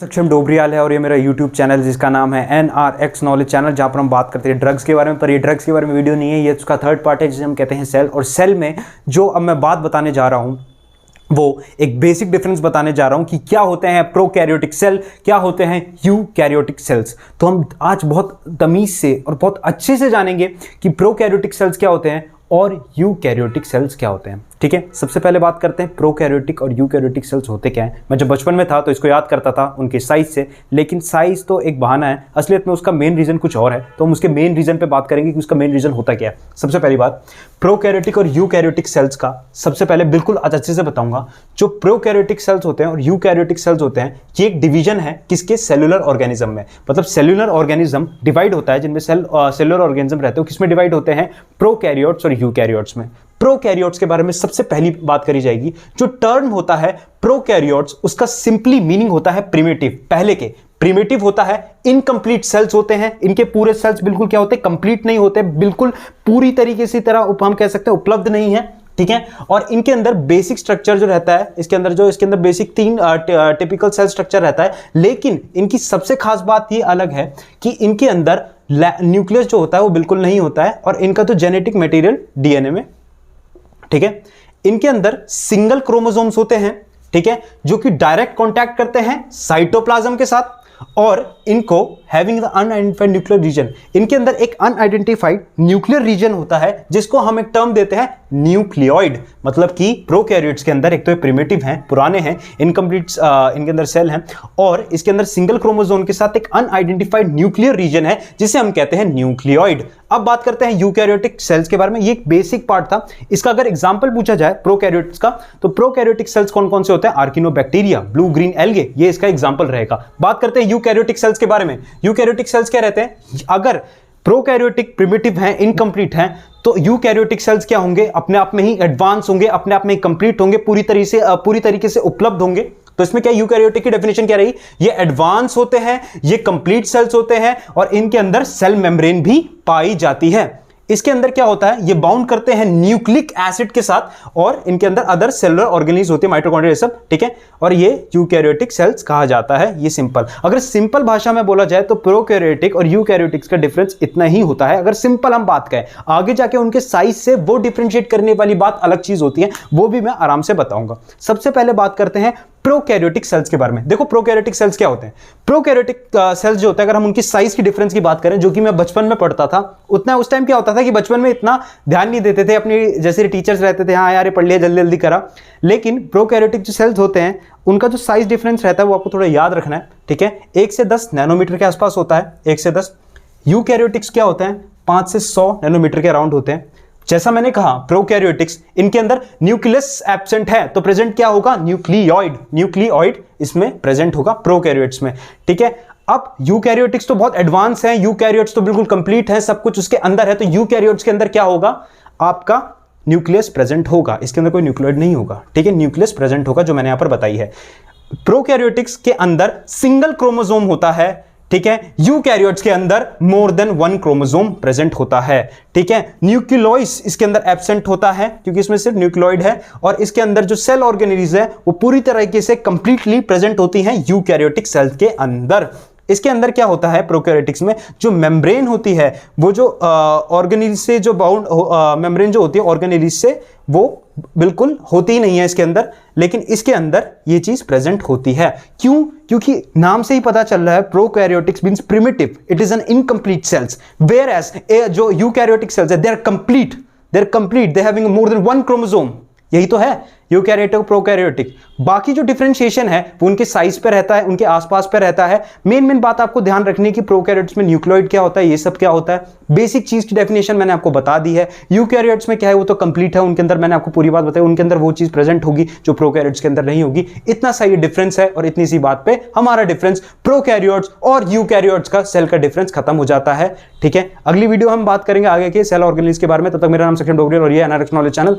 सक्षम डोबरियाल है और ये मेरा YouTube चैनल जिसका नाम है NRX नॉलेज चैनल, जहाँ पर हम बात करते हैं ड्रग्स के बारे में। पर ये ड्रग्स के बारे में वीडियो नहीं है, ये उसका थर्ड पार्ट है जिसे हम कहते हैं सेल। और सेल में जो अब मैं बात बताने जा रहा हूँ वो एक बेसिक डिफरेंस बताने जा रहा हूं कि क्या होते हैं प्रोकैरियोटिक सेल, क्या होते हैं यूकैरियोटिक सेल्स। तो हम आज बहुत तमीज से और बहुत अच्छे से जानेंगे कि प्रोकैरियोटिक सेल्स क्या होते हैं और यूकैरियोटिक सेल्स क्या होते हैं। ठीक है, सबसे पहले बात करते हैं प्रोकैरियोटिक और यूकैरियोटिक सेल्स होते क्या हैं। मैं जब बचपन में था तो इसको याद करता था उनके साइज से, लेकिन साइज तो एक बहाना है, असलियत में उसका मेन रीजन कुछ और है। तो हम उसके मेन रीजन पे बात करेंगे कि उसका मेन रीजन होता क्या है। सबसे पहली बात, प्रोकैरियोटिक और यूकैरियोटिक सेल्स का सबसे पहले बिल्कुल अच्छे से बताऊंगा। जो प्रोकैरियोटिक सेल्स होते हैं और यूकैरियोटिक सेल्स होते हैं, ये एक डिवीजन है किसके, सेलुलर ऑर्गेनिज्म में। मतलब सेलुलर ऑर्गेनिज्म डिवाइड होता है, जिनमें सेलुलर ऑर्गेनिज्म रहते हैं, किसमें डिवाइड होते हैं, प्रोकैरियोट्स और यूकैरियोट्स में। प्रोकैरियोट्स के बारे में सबसे पहली बात करी जाएगी। जो टर्म होता है प्रोकैरियोट्स, उसका सिंपली मीनिंग होता है प्रिमिटिव। पहले के प्रिमिटिव होता है, इनकम्प्लीट सेल्स होते हैं, इनके पूरे सेल्स बिल्कुल क्या होते हैं, कंप्लीट नहीं होते, बिल्कुल पूरी तरीके से तरह हम कह सकते हैं उपलब्ध नहीं है। ठीक है, और इनके अंदर बेसिक स्ट्रक्चर जो रहता है, इसके अंदर बेसिक तीन टिपिकल सेल स्ट्रक्चर रहता है। लेकिन इनकी सबसे खास बात ये अलग है कि इनके अंदर न्यूक्लियस जो होता है वो बिल्कुल नहीं होता है, और इनका तो जेनेटिक मटेरियल डीएनए में। ठीक है, इनके अंदर सिंगल क्रोमोसोम्स होते हैं, ठीक है, जो कि डायरेक्ट कांटेक्ट करते हैं साइटोप्लाज्म के साथ, और इनको having the unidentified nuclear region, इनके अंदर एक अनआइडेंटिफाइड न्यूक्लियर रीजन होता है जिसको हम एक टर्म देते हैं न्यूक्लियोइड। मतलब कि प्रोकैरियोट्स के अंदर एक तो प्रिमिटिव हैं, पुराने हैं, इनकम्प्लीट इनके अंदर सेल हैं, और इसके अंदर सिंगल क्रोमोसोम के साथ एक अनआइडेंटिफाइड न्यूक्लियर रीजन है जिसे हम कहते हैं न्यूक्लियोइड। अब बात करते हैं यूकैरियोटिक सेल्स के बारे में। ये एक बेसिक पार्ट था, इसका अगर एग्जांपल पूछा जाए प्रोकैरियोट्स का, तो प्रोकैरियोटिक सेल्स कौन कौन से होते हैं, आर्किनोबैक्टीरिया, ब्लू ग्रीन एल्गे, ये इसका एग्जांपल रहेगा। बात करते हैं यूकैरियोटिक सेल्स के बारे में। यूकैरियोटिक सेल्स क्या रहते हैं, अगर प्रोकैरियोटिक प्रिमिटिव हैं, इनकम्प्लीट हैं, तो यूकैरियोटिक सेल्स क्या होंगे, अपने आप में ही एडवांस होंगे, अपने आप में कंप्लीट होंगे, पूरी तरीके से उपलब्ध होंगे। तो इसमें क्या यूकैरियोटिक की डेफिनेशन क्या रही, ये एडवांस होते हैं, ये कंप्लीट सेल्स होते हैं, और इनके अंदर सेल मेम्ब्रेन भी पाई जाती है। इसके अंदर क्या होता है, ये बाउंड करते हैं न्यूक्लिक एसिड के साथ, और इनके अंदर अदर सेलुलर ऑर्गेनिल्स होती है, माइटोकॉन्ड्रिया सब। ठीक है, और ये यूकैरियोटिक सेल्स कहा जाता है। ये सिंपल, अगर सिंपल भाषा में बोला जाए तो प्रोकैरियोटिक और यूकैरियोटिक्स का डिफरेंस इतना ही होता है, अगर सिंपल हम बात करें। आगे जाके उनके साइज से वो डिफरेंशिएट करने वाली बात अलग चीज होती है, वो भी मैं आराम से बताऊंगा। सबसे पहले बात करते हैं प्रोकैरियोटिक सेल्स के बारे में। देखो प्रोकैरियोटिक सेल्स क्या होते हैं। प्रोकैरियोटिक सेल्स जो होते हैं, अगर हम उनकी साइज की डिफरेंस की बात करें, जो कि मैं बचपन में पढ़ता था, उतना उस टाइम क्या होता था कि बचपन में इतना ध्यान नहीं देते थे, अपनी जैसे टीचर्स रहते थे, हाँ यार ये पढ़ लिया, जल्दी जल्दी करा। लेकिन प्रोकैरियोटिक जो सेल्स होते हैं उनका जो साइज डिफरेंस रहता है वो आपको थोड़ा याद रखना है। ठीक है, 1 से 10 नैनोमीटर के आसपास होता है, 1 से 10। यूकैरियोटिक्स क्या होते हैं, 5 से 100 नैनोमीटर के अराउंड होते हैं। जैसा मैंने कहा प्रोकैरियोटिक्स, इनके अंदर न्यूक्लियस एब्सेंट है, तो प्रेजेंट क्या होगा, न्यूक्लियोइड इसमें प्रेजेंट होगा प्रोकैरियोट्स में। ठीक है, अब यूकैरियोटिक्स तो बहुत एडवांस है, यूकैरियोट्स तो बिल्कुल कंप्लीट है, सब कुछ उसके अंदर है। तो यूकैरियोट्स के अंदर क्या होगा, आपका न्यूक्लियस प्रेजेंट होगा, इसके अंदर कोई न्यूक्लियोइड नहीं होगा। ठीक है, न्यूक्लियस प्रेजेंट होगा, जो मैंने यहां पर बताई है। प्रोकैरियोटिक्स के अंदर सिंगल क्रोमोसोम होता है, ठीक है, यूकैरियोट्स के अंदर मोर देन 1 क्रोमोसोम प्रेजेंट होता है। ठीक है, न्यूक्लियोइस इसके अंदर एब्सेंट होता है क्योंकि इसमें सिर्फ न्यूक्लियोइड है, और इसके अंदर जो सेल ऑर्गेनेल्स है वो पूरी तरीके से कंप्लीटली प्रेजेंट होती हैं यूकैरियोटिक सेल्स के अंदर। इसके अंदर क्या होता है प्रोकैरियोटिक्स में, जो मेम्ब्रेन होती है, वो जो ऑर्गेनेल्स से जो बाउंड मेम्ब्रेन जो होती है ऑर्गेनेल्स से, वो बिल्कुल होती ही नहीं है इसके अंदर, लेकिन इसके अंदर ये चीज प्रेजेंट होती है। क्यों, क्योंकि नाम से ही पता चल रहा है prokaryotes means primitive, it is an incomplete cells, whereas जो यूकैरियोटिक सेल्स है, they are complete, they having more than 1 chromosome. यही तो है यूकैरियोटिक प्रोकैरियोटिक। बाकी जो डिफरेंशिएशन है वो उनके साइज पे रहता है, उनके आसपास पे रहता है। मेन बात आपको ध्यान रखनी है कि प्रोकैरियोट्स में न्यूक्लियोइड क्या होता है, ये सब क्या होता है, बेसिक चीज की डेफिनेशन मैंने आपको बता दी है। यूकैरियोट्स में क्या है, वो तो कंप्लीट है, उनके अंदर मैंने आपको पूरी बात बताई, उनके अंदर वो चीज प्रेजेंट होगी जो प्रोकैरियोट्स के अंदर नहीं होगी। इतना सा ये डिफरेंस है, और इतनी सी बात पे हमारा डिफरेंस प्रोकैरियोट्स और यूकैरियोट्स का सेल का डिफरेंस खत्म हो जाता है। ठीक है, अगली वीडियो हम बात करेंगे आगे के सेल ऑर्गेनेल्स के बारे में। तब तक मेरा नाम सक्षम डोबरियाल और ये NRX नॉलेज चैनल।